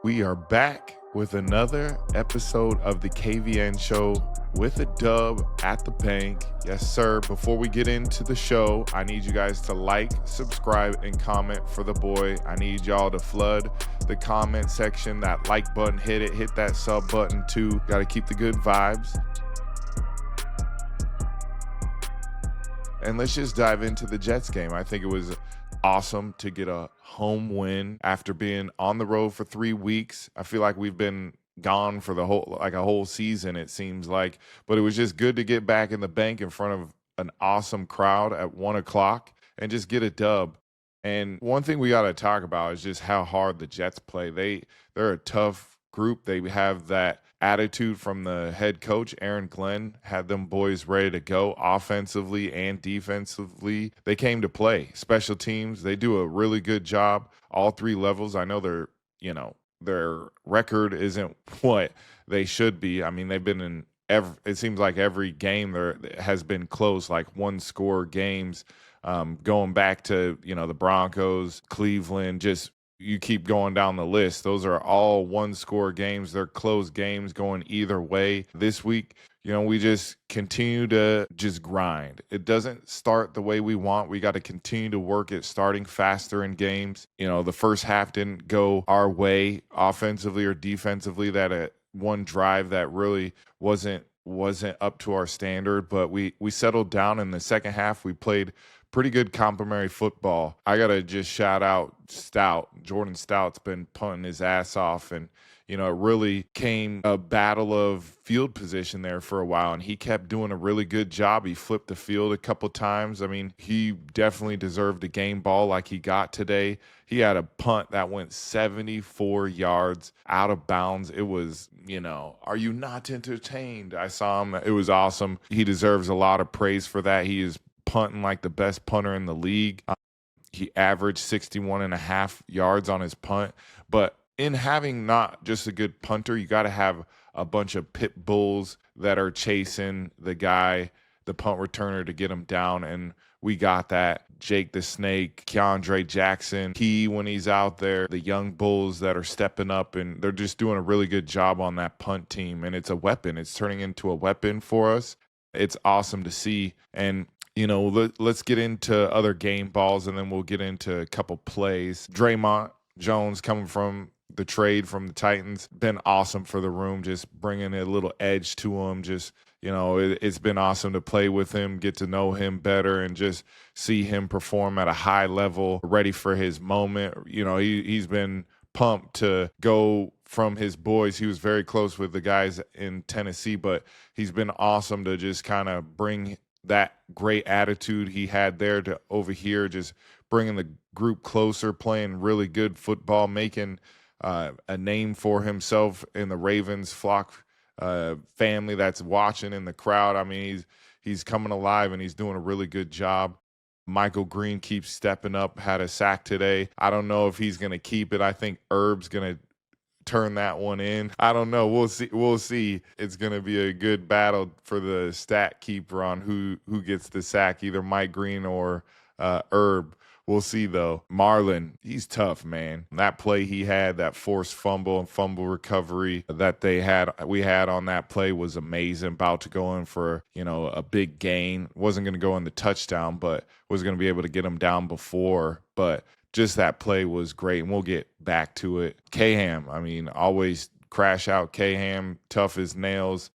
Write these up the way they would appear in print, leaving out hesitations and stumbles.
We are back with another episode of the KVN Show with a dub at the bank. Yes, sir. Before we get into the show, I need you guys to like, subscribe, and comment for the boy. I need y'all to flood the comment section. That like button, hit it. Hit that sub button too. Got to keep the good vibes. And let's just dive into the Jets game. I think it was awesome to get a home win after being on the road for 3 weeks. I feel like we've been gone for a whole season, it seems like. But it was just good to get back in the bank in front of an awesome crowd at 1 o'clock and just get a dub. And one thing we got to talk about is just how hard the Jets play. They're a tough group. They have that attitude from the head coach. Aaron Glenn had them boys ready to go offensively and defensively. They came to play. Special teams, they do a really good job all three levels. I know their record isn't what they should be. I mean, they've been in it seems like every game there has been close, like one-score games, going back to the Broncos, Cleveland, just you keep going down the list. Those are all one-score games. They're close games going either way. This week, we just continue to just grind. It doesn't start the way we want. We got to continue to work at starting faster in games. The first half didn't go our way offensively or defensively. That one drive that really wasn't up to our standard, but we settled down in the second half. We played pretty good complimentary football. I got to just shout out Stout. Jordan Stout's been punting his ass off, and it really came a battle of field position there for a while, and he kept doing a really good job. He flipped the field a couple times. I mean, he definitely deserved a game ball like he got today. He had a punt that went 74 yards out of bounds. It was, are you not entertained? I saw him. It was awesome. He deserves a lot of praise for that. He is punting like the best punter in the league. He averaged 61.5 yards on his punt. But in having not just a good punter, you got to have a bunch of pit bulls that are chasing the guy, the punt returner, to get him down. And we got that. Jake the Snake, Keandre Jackson, when he's out there, the young bulls that are stepping up, and they're just doing a really good job on that punt team. And it's a weapon. It's turning into a weapon for us. It's awesome to see. And let's get into other game balls, and then we'll get into a couple plays. Draymond Jones, coming from the trade from the Titans, been awesome for the room, just bringing a little edge to him. Just, it's been awesome to play with him, get to know him better, and just see him perform at a high level, ready for his moment. He's been pumped to go from his boys. He was very close with the guys in Tennessee, but he's been awesome to just kind of bring that great attitude he had there to over here, just bringing the group closer, playing really good football, making a name for himself in the Ravens flock family that's watching in the crowd. I mean, he's coming alive, and he's doing a really good job. Michael Green keeps stepping up, had a sack today. I don't know if he's going to keep it. I think Herb's going to turn that one in. I don't know. We'll see. It's going to be a good battle for the stat keeper on who gets the sack, either Mike Green or Herb. We'll see, though. Marlon, he's tough, man. That play he had, that forced fumble and fumble recovery that we had on that play was amazing. About to go in for, a big gain. Wasn't going to go in the touchdown, but was going to be able to get him down before. But just that play was great, and we'll get back to it. K-Ham, I mean, always crash out K-Ham, tough as nails.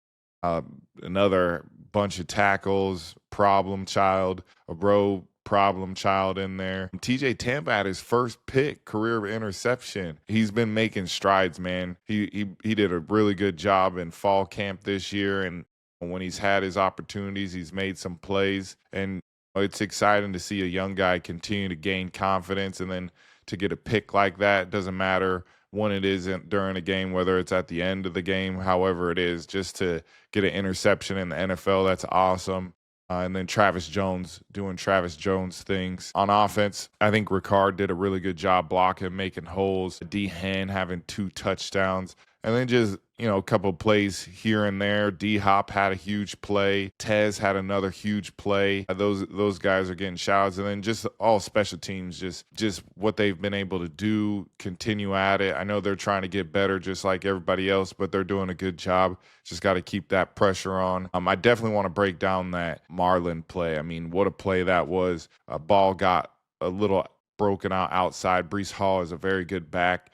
Another bunch of tackles, problem child, a bro problem child in there. TJ Tampa had his first career interception. He's been making strides, man. He did a really good job in fall camp this year, and when he's had his opportunities, he's made some plays, and it's exciting to see a young guy continue to gain confidence, and then to get a pick like that. Doesn't matter when it is during a game, whether it's at the end of the game, however it is, just to get an interception in the NFL, that's awesome. And then Travis Jones doing Travis Jones things. On offense, I think Ricard did a really good job blocking, making holes. D. Hen having 2 touchdowns. And then just, a couple of plays here and there. D Hop had a huge play. Tez had another huge play. Those guys are getting shouts. And then just all special teams, just what they've been able to do, continue at it. I know they're trying to get better just like everybody else, but they're doing a good job. Just got to keep that pressure on. I definitely want to break down that Marlin play. I mean, what a play that was. A ball got a little broken out outside. Brees Hall is a very good back,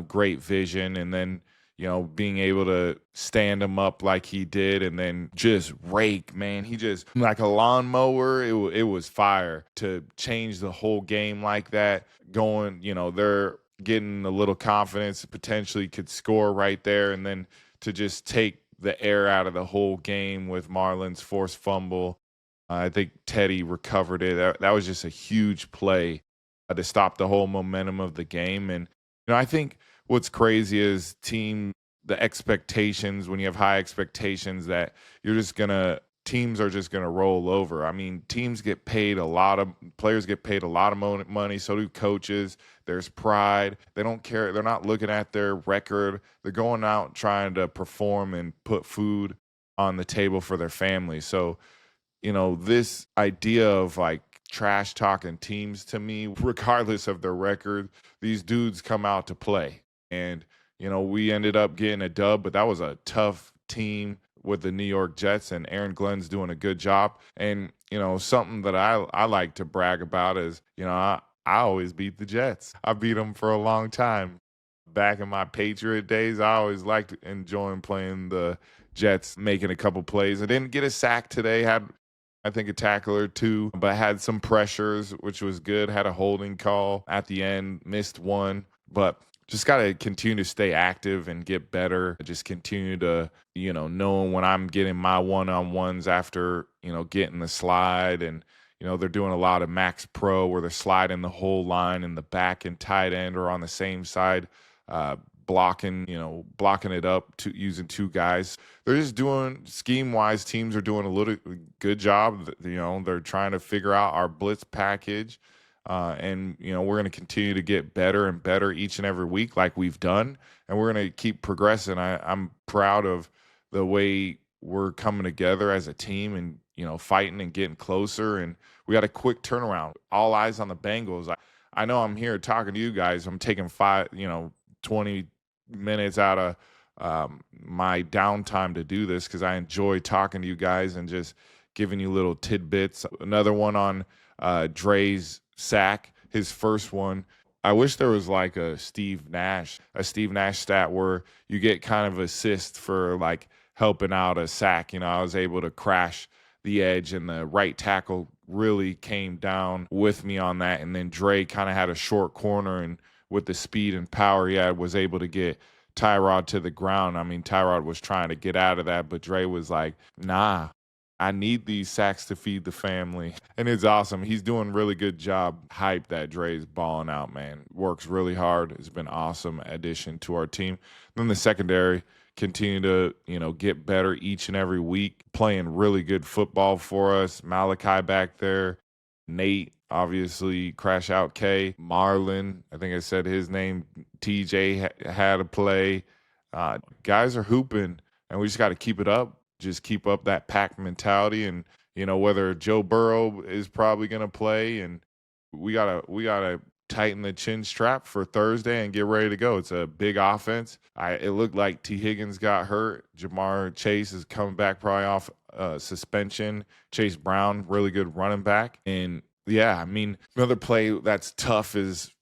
great vision. And then, being able to stand him up like he did and then just rake, man. He just, like a lawnmower, it was fire to change the whole game like that. Going, they're getting a little confidence, potentially could score right there. And then to just take the air out of the whole game with Marlin's forced fumble. I think Teddy recovered it. That was just a huge play to stop the whole momentum of the game. And, I think what's crazy is the expectations, when you have high expectations that teams are just gonna roll over. I mean, players get paid a lot of money, so do coaches. There's pride. They don't care. They're not looking at their record. They're going out trying to perform and put food on the table for their family. So, this idea of like trash talking teams, to me, regardless of their record, these dudes come out to play. And, we ended up getting a dub, but that was a tough team with the New York Jets, and Aaron Glenn's doing a good job. And, something that I like to brag about is, I always beat the Jets. I beat them for a long time. Back in my Patriot days, I always liked enjoying playing the Jets, making a couple plays. I didn't get a sack today, had I think a tackle or two, but had some pressures, which was good. Had a holding call at the end, missed one, but just got to continue to stay active and get better. Just continue to, knowing when I'm getting my one-on-ones after, getting the slide. And, they're doing a lot of max pro where they're sliding the whole line and the back and tight end are on the same side, blocking it up using two guys. They're just doing scheme-wise. Teams are doing a little good job. They're trying to figure out our blitz package. And, we're going to continue to get better and better each and every week like we've done. And we're going to keep progressing. I'm proud of the way we're coming together as a team and, fighting and getting closer. And we got a quick turnaround. All eyes on the Bengals. I know I'm here talking to you guys. I'm taking 20 minutes out of my downtime to do this because I enjoy talking to you guys and just giving you little tidbits. Another one on Dre's sack, his first one. I wish there was like a Steve Nash stat where you get kind of assist for like helping out a sack. I was able to crash the edge and the right tackle really came down with me on that. And then Dre kind of had a short corner, and with the speed and power he had, was able to get Tyrod to the ground. I mean, Tyrod was trying to get out of that, but Dre was like, nah, I need these sacks to feed the family. And it's awesome. He's doing a really good job. Hype that Dre's balling out, man. Works really hard. It's been awesome addition to our team. Then the secondary continue to, get better each and every week, playing really good football for us. Malachi back there. Nate, obviously, crash out K. Marlon, I think I said his name. TJ had a play. Guys are hooping, and we just got to keep it up. Just keep up that pack mentality. And, whether Joe Burrow is probably going to play, and we gotta tighten the chin strap for Thursday and get ready to go. It's a big offense. It looked like T. Higgins got hurt. Jamar Chase is coming back probably off suspension. Chase Brown, really good running back. And yeah, I mean, another play that's tough is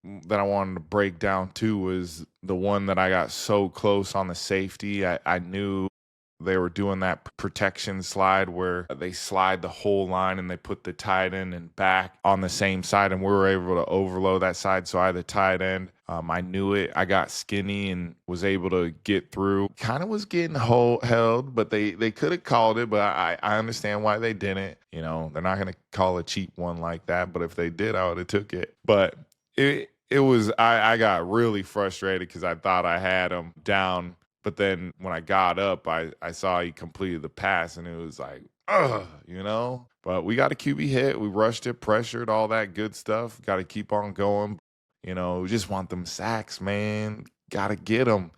that I wanted to break down too was the one that I got so close on the safety. I knew they were doing that protection slide where they slide the whole line and they put the tight end and back on the same side, and we were able to overload that side. So I had the tight end. I knew it. I got skinny and was able to get through. Kind of was getting held, but they could have called it, but I understand why they didn't. They're not going to call a cheap one like that, but if they did, I would have took it. But it was, I got really frustrated because I thought I had him down. But then when I got up, I saw he completed the pass, and it was like, ugh, But we got a QB hit. We rushed it, pressured, all that good stuff. Got to keep on going. We just want them sacks, man. Got to get them.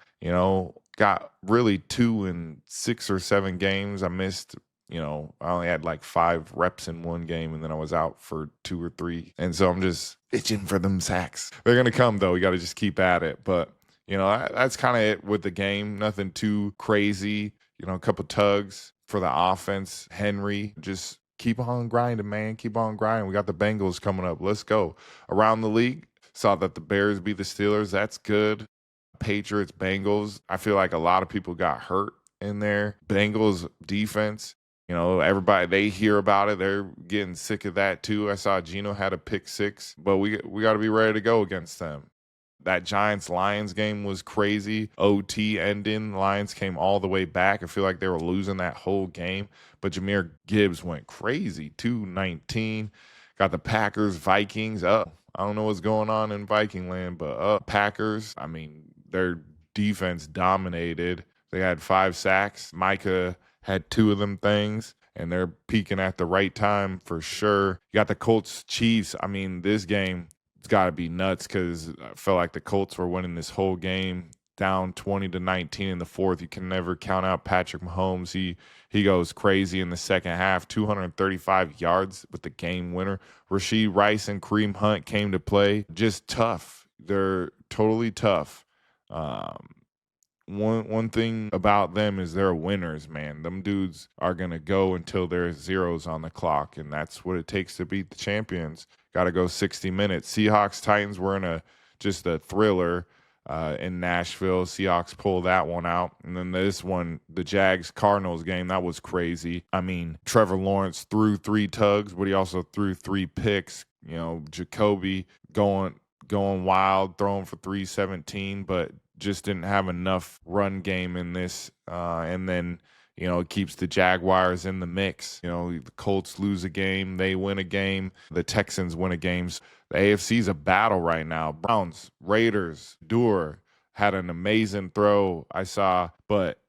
Got really 2 in 6 or 7 games. I missed, I only had like 5 reps in one game, and then I was out for 2 or 3. And so I'm just itching for them sacks. They're going to come, though. We got to just keep at it. But, that's kind of it with the game. Nothing too crazy. A couple tugs for the offense. Henry, just keep on grinding, man. Keep on grinding. We got the Bengals coming up. Let's go. Around the league, saw that the Bears beat the Steelers. That's good. Patriots, Bengals. I feel like a lot of people got hurt in there. Bengals defense, everybody, they hear about it. They're getting sick of that too. I saw Geno had a pick 6, but we got to be ready to go against them. That Giants-Lions game was crazy. OT ending. Lions came all the way back. I feel like they were losing that whole game, but Jahmyr Gibbs went crazy. 219. Got the Packers, Vikings. I don't know what's going on in Viking land, but Packers, I mean, their defense dominated. They had 5 sacks. Micah had 2 of them things, and they're peaking at the right time for sure. You got the Colts, Chiefs. I mean, this game, it's got to be nuts because I felt like the Colts were winning this whole game down 20-19 in the fourth. You can never count out Patrick Mahomes. He goes crazy in the second half, 235 yards with the game winner. Rashee Rice and Kareem Hunt came to play. Just tough. They're totally tough. One thing about them is they're winners, man. Them dudes are going to go until there's zeros on the clock, and that's what it takes to beat the champions. Got to go 60 minutes. Seahawks, Titans were in just a thriller in Nashville. Seahawks pull that one out. And then this one, the Jags-Cardinals game, that was crazy. I mean, Trevor Lawrence threw 3 tugs, but he also threw 3 picks. Jacoby going wild, throwing for 317, but just didn't have enough run game in this. And then, it keeps the Jaguars in the mix. The Colts lose a game, they win a game, the Texans win a game. The AFC's a battle right now. Browns, Raiders, Doer had an amazing throw I saw, but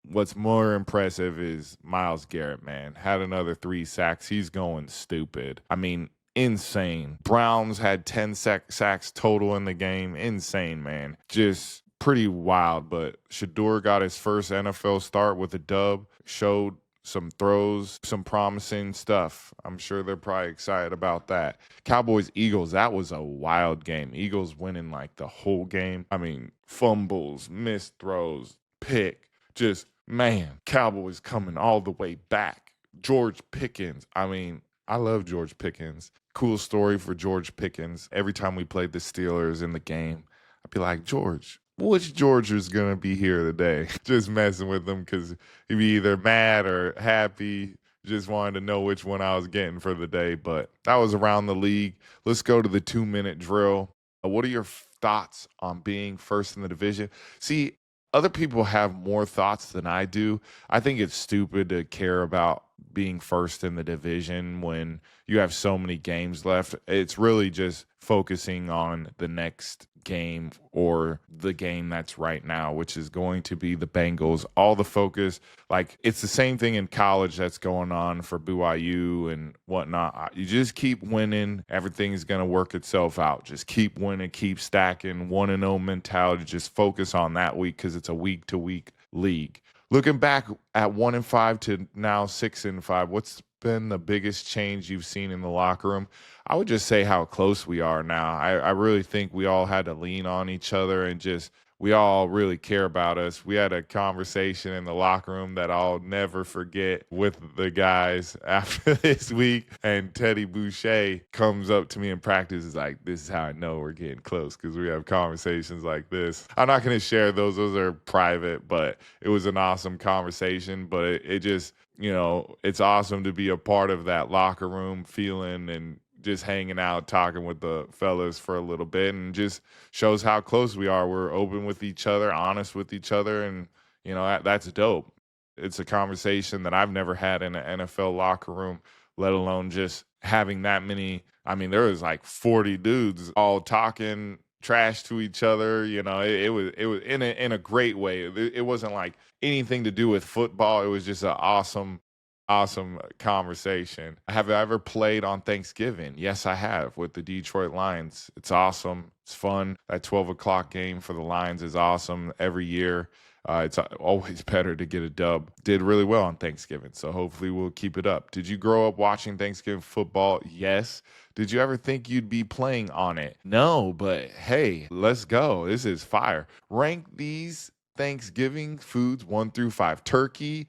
what's more impressive is Myles Garrett, man. Had another 3 sacks. He's going stupid. I mean, insane. Browns had 10 sacks total in the game. Insane, man. Just pretty wild, but Shador got his first NFL start with a dub, showed some throws, some promising stuff. I'm sure they're probably excited about that. Cowboys-Eagles, that was a wild game. Eagles winning like the whole game. I mean, fumbles, missed throws, pick. Just, man, Cowboys coming all the way back. George Pickens, I mean, I love George Pickens. Cool story for George Pickens. Every time we played the Steelers in the game, I'd be like, George, which George is going to be here today? Just messing with him because he'd be either mad or happy. Just wanted to know which one I was getting for the day. But that was around the league. Let's go to the 2-minute drill. What are your thoughts on being first in the division? See, other people have more thoughts than I do. I think it's stupid to care about being first in the division when you have so many games left. It's really just focusing on the next game or the game that's right now, which is going to be the Bengals. All the focus, like it's the same thing in college that's going on for BYU and whatnot. You just keep winning. Everything's going to work itself out. Just keep winning, keep stacking, 1-0 mentality. Just focus on that week because it's a week-to-week league. Looking back at 1-5 to now 6-5, what's been the biggest change you've seen in the locker room? I would just say how close we are now. I really think we all had to lean on each other and just we all really care about us. We had a conversation in the locker room that I'll never forget with the guys after this week. And Teddy Boucher comes up to me in practice is like, this is how I know we're getting close because we have conversations like this. I'm not going to share those. Those are private, but it was an awesome conversation. But it just, it's awesome to be a part of that locker room feeling and just hanging out, talking with the fellas for a little bit, and just shows how close we are. We're open with each other, honest with each other, and, that's dope. It's a conversation that I've never had in an NFL locker room, let alone just having that many. I mean, there was like 40 dudes all talking trash to each other. It was in a great way. It wasn't like anything to do with football. It was just an awesome Awesome conversation. Have I ever played on Thanksgiving? Yes, I have with the Detroit Lions. It's awesome. It's fun. That 12 o'clock game for the Lions is awesome every year. It's always better to get a dub. Did really well on Thanksgiving, so hopefully we'll keep it up. Did you grow up watching Thanksgiving football? Yes. Did you ever think you'd be playing on it? No, but hey, let's go. This is fire. Rank these Thanksgiving foods 1 through 5. Turkey,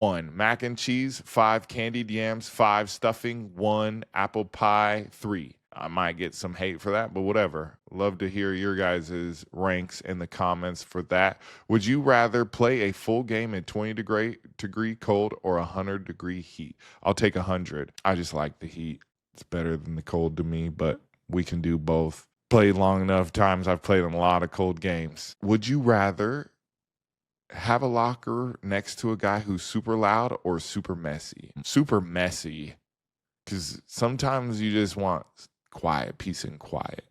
1. Mac and cheese, 5. Candied yams, 5. Stuffing, 1. Apple pie, 3. I might get some hate for that, but whatever. Love to hear your guys' ranks in the comments for that. Would you rather play a full game in 20-degree cold or 100-degree heat? I'll take 100. I just like the heat. It's better than the cold to me, but we can do both. Played long enough times. I've played in a lot of cold games. Would you rather have a locker next to a guy who's super loud or super messy? Super messy, because sometimes you just want quiet, peace and quiet,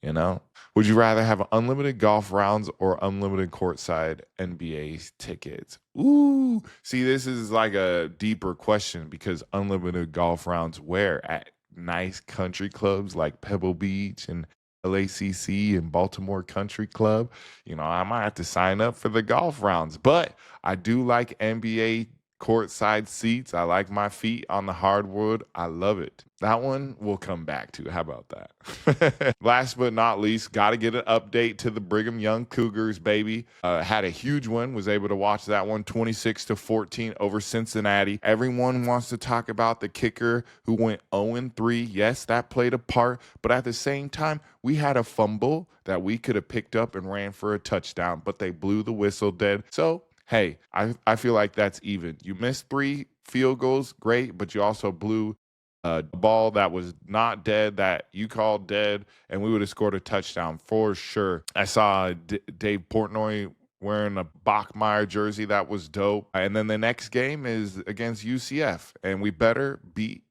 you know? Would you rather have unlimited golf rounds or unlimited courtside NBA tickets? Ooh, see, this is like a deeper question because unlimited golf rounds where? At nice country clubs like Pebble Beach and LACC and Baltimore Country Club. You know, I might have to sign up for the golf rounds, but I do like NBA courtside seats. I like my feet on the hardwood. I love it. That one we'll come back to. How about that? Last but not least, got to get an update to the Brigham Young Cougars, baby. Had a huge win, was able to watch that one 26-14 over Cincinnati. Everyone wants to talk about the kicker who went 0-3. Yes, that played a part, but at the same time, we had a fumble that we could have picked up and ran for a touchdown, but they blew the whistle dead. So hey, I feel like that's even. You missed 3 field goals, great, but you also blew a ball that was not dead that you called dead, and we would have scored a touchdown for sure. I saw Dave Portnoy wearing a Bachmeier jersey. That was dope. And then the next game is against UCF, and we better be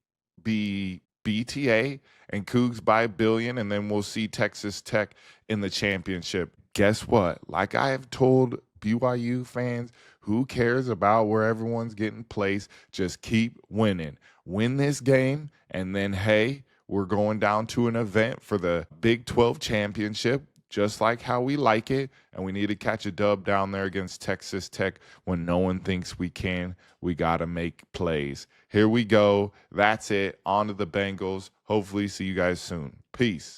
BTA and Cougs by a billion, and then we'll see Texas Tech in the championship. Guess what? Like I have told BYU fans, who cares about where everyone's getting placed? Just keep winning. Win this game, and then, hey, we're going down to an event for the Big 12 championship, just like how we like it, and we need to catch a dub down there against Texas Tech when no one thinks we can. We got to make plays. Here we go. That's it. On to the Bengals. Hopefully see you guys soon. Peace.